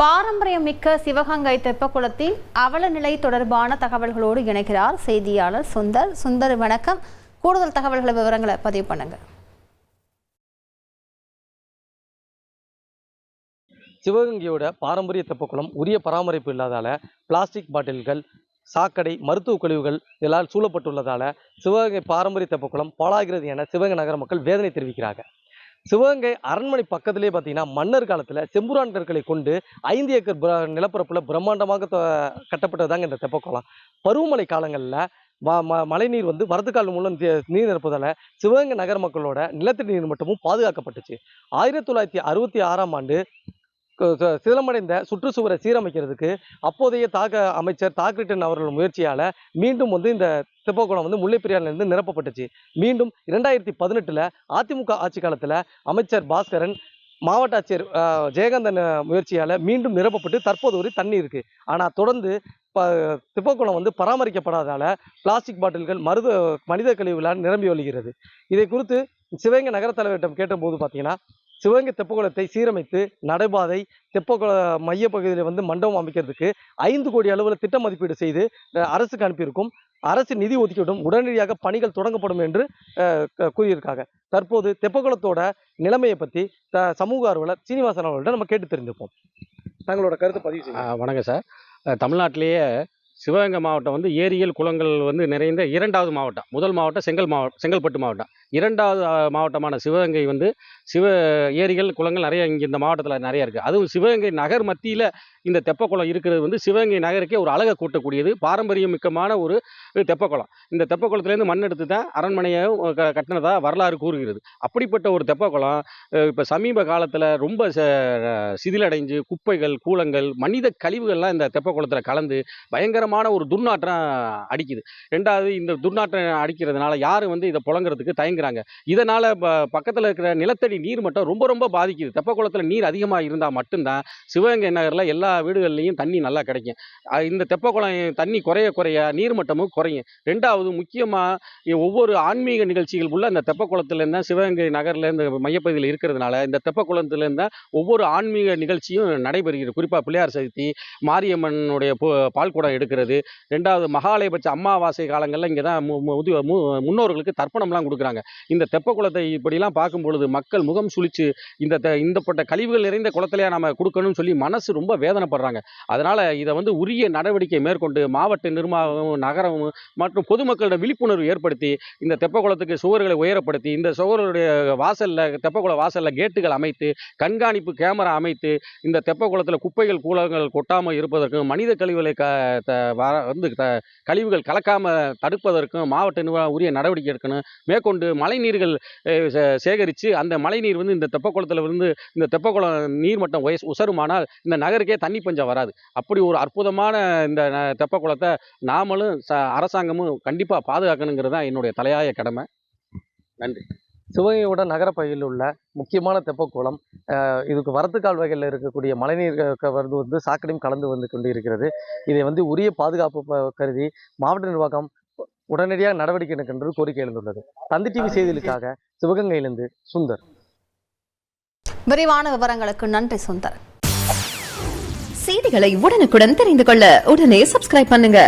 பாரம்பரியம் மிக்க சிவகங்கை தெப்பக்குளத்தின் அவல நிலை தொடர்பான தகவல்களோடு இணைக்கிறார் செய்தியாளர் சுந்தர். சுந்தர், வணக்கம். கூடுதல் தகவல்களை விவரங்களை பதிவு பண்ணுங்க. சிவகங்கையோட பாரம்பரிய தெப்பக்குளம் உரிய பராமரிப்பு இல்லாதால பிளாஸ்டிக் பாட்டில்கள், சாக்கடை, மருத்துவ கழிவுகள் இதெல்லாம் சூழப்பட்டுள்ளதால சிவகங்கை பாரம்பரிய தெப்பக்குளம் பாழாகிறது என சிவகங்கை நகர மக்கள் வேதனை தெரிவிக்கிறாங்க. சிவகங்கை அரண்மனை பக்கத்திலே பார்த்தீங்கன்னா மன்னர் காலத்தில் செம்புரான் கற்களை கொண்டு 5 ஏக்கர் நிலப்பரப்பில் பிரம்மாண்டமாக கட்டப்பட்டதாங்க இந்த தெப்பக்குளம். பருவமழை காலங்களில் மழைநீர் வரதுக்கால் மூலம் நீர் நிரப்புவதால் சிவகங்கை நகர மக்களோட நிலத்தடி நீர் மட்டமும் பாதுகாக்கப்பட்டுச்சு. 1966ஆம் ஆண்டு சிதிலமடைந்த சுற்றுச்சுவரை சீரமைக்கிறதுக்கு அப்போதைய அமைச்சர் தாக்கரேட்டன் அவர்கள் முயற்சியால் மீண்டும் இந்த தெப்பக்குளம் முல்லைப்பெரியாறிலிருந்து நிரப்பப்பட்டுச்சு. மீண்டும் 2018 அதிமுக ஆட்சி காலத்தில் அமைச்சர் பாஸ்கரன், மாவட்ட ஆட்சியர் ஜெயகாந்தன் முயற்சியால் மீண்டும் நிரப்பப்பட்டு தற்போது ஒரு தண்ணி இருக்குது. ஆனால் தொடர்ந்து தெப்பக்குளம் பராமரிக்கப்படாதால பிளாஸ்டிக் பாட்டில்கள், மனித கழிவுகளால் நிரம்பி வழிகிறது. இதை குறித்து சிவகங்கை நகர தலைவரிடம் கேட்டபோது பார்த்தீங்கன்னா, சிவகங்கை தெப்பக்குளத்தை சீரமைத்து நடைபாதை, தெப்பக்குள மையப்பகுதியில் மண்டபம் அமைக்கிறதுக்கு 5 கோடி அளவில் திட்ட மதிப்பீடு செய்து அரசுக்கு அனுப்பியிருக்கும். அரசு நிதி ஒதுக்கீடும் உடனடியாக பணிகள் தொடங்கப்படும் என்று கூறியிருக்காங்க. தற்போது தெப்பக்குளத்தோட நிலைமையை பற்றி சமூக ஆர்வலர் சீனிவாசன் அவர்கள்ட்ட நம்ம கேட்டு தெரிஞ்சுப்போம். தங்களோட கருத்தை பதிவு செய்யுங்க. வணக்கம் சார். தமிழ்நாட்டிலேயே சிவகங்கை மாவட்டம் ஏரிகள், குளங்கள் நிறைந்த 2வது மாவட்டம். முதல் மாவட்டம் செங்கல்பட்டு மாவட்டம். 2வது மாவட்டமான சிவகங்கை ஏரிகள், குளங்கள் நிறைய இங்கே இந்த மாவட்டத்தில் நிறைய இருக்குது. அதுவும் சிவகங்கை நகர் மத்தியில் இந்த தெப்பக்குளம் இருக்கிறது சிவகங்கை நகருக்கே ஒரு அழகை கூட்டக்கூடியது, பாரம்பரியம் மிக்கமான ஒரு தெப்பக்குளம். இந்த தெப்பக்குளத்துலேருந்து மண் எடுத்து தான் அரண்மனையை கட்டினதாக வரலாறு கூறுகிறது. அப்படிப்பட்ட ஒரு தெப்பக்குளம் இப்போ சமீப காலத்தில் ரொம்ப சிதிலடைஞ்சு குப்பைகள், கூலங்கள், மனித கழிவுகள்லாம் இந்த தெப்பக்குளத்தில் கலந்து பயங்கரமான ஒரு துர்நாற்றம் அடிக்குது. 2வது, இந்த துர்நாற்றம் அடிக்கிறதுனால யாரும் இதை புழங்குறதுக்கு தயங்குறாங்க. இதனால் பக்கத்தில் இருக்கிற நிலத்தடி நீர் மட்டம் ரொம்ப ரொம்ப பாதிக்குது. தெப்பக்குளத்தில் நீர் அதிகமாக இருந்தால் மட்டும்தான் சிவகங்கை நகரில் எல்லா வீடுகள்லையும் தண்ணி நல்லா கிடைக்கும். இந்த தெப்பக்குளம் தண்ணி குறைய குறைய நீர்மட்டமும் குறையும். 2வது, முக்கியமாக ஒவ்வொரு ஆன்மீக நிகழ்ச்சிகள் உள்ள இந்த தெப்பக்குளத்துலேருந்து சிவகங்கை நகரில் இந்த மையப்பகுதியில் இருக்கிறதுனால இந்த தெப்பக்குளத்துலேருந்து ஒவ்வொரு ஆன்மீக நிகழ்ச்சியும் நடைபெறுகிறது. குறிப்பாக பிள்ளையார் சதுர்த்தி, மாரியம்மனுடைய பால்குடம் எடுக்கிறது. 2வது, மகாலயபட்ச அமாவாசை காலங்களில் இங்கே தான் முன்னோர்களுக்கு தர்ப்பணம்லாம் கொடுக்குறாங்க. இந்த தெப்பக்குளத்தை இப்படிலாம் பார்க்கும் பொழுது மக்கள் முகம் சுழிச்சு இந்தப்பட்ட கழிவுகள் நிறைந்த குளத்திலேயே நம்ம கொடுக்கணும்னு சொல்லி மனசு ரொம்ப வேதனைப்படுறாங்க. அதனால் இதை உரிய நடவடிக்கை மேற்கொண்டு மாவட்ட நிர்வாகமும் நகரமும் மற்றும் பொதுமக்களிடம் விழிப்புணர்வு ஏற்படுத்தி இந்த தெப்பக்குளத்துக்கு சுவர்களை உயரப்படுத்தி இந்த சுவர்களுடைய தெப்பக்குள வாசலில் கேட்டுகள் அமைத்து கண்காணிப்பு கேமரா அமைத்து இந்த தெப்பக்குளத்தில் குப்பைகள், கூலங்கள் கொட்டாமல் இருப்பதற்கும் மனித கழிவுகளை கழிவுகள் கலக்காமல் தடுப்பதற்கும் மாவட்ட நிர்வாகம் உரிய நடவடிக்கை எடுக்கணும். மேற்கொண்டு மழைநீர்கள் சேகரித்து அந்த மழைநீர் இந்த தெப்பக்குளத்தில் இந்த தெப்பக்குளம் நீர்மட்டம் உசருமானால் இந்த நகருக்கே தண்ணி பஞ்சம் வராது. அப்படி ஒரு அற்புதமான இந்த தெப்பக்குளத்தை நாமளும் அரசாங்கமும் கண்டிப்பாக பாதுகாக்கணுங்கிறது தான் என்னுடைய தலையாய கடமை. நன்றி. சிவகங்கையோட நகரப்பகுதியில் உள்ள முக்கியமான தெப்பக்குளம் இதுக்கு வரத்துக்கால் வகையில் இருக்கக்கூடிய மழைநீர் சாக்கடையும் கலந்து கொண்டு இருக்கிறது. இதை உரிய பாதுகாப்பு கருதி மாவட்ட நிர்வாகம் உடனடியாக நடவடிக்கை எடுக்கின்றது கோரிக்கை எழுந்துள்ளது. தந்தி டிவி செய்திகளுக்காக சிவகங்கையிலிருந்து சுந்தர். விரிவான விவரங்களுக்கு நன்றி சுந்தர். செய்திகளை உடனுக்குடன் தெரிந்து கொள்ள உடனே சப்ஸ்கிரைப் பண்ணுங்க.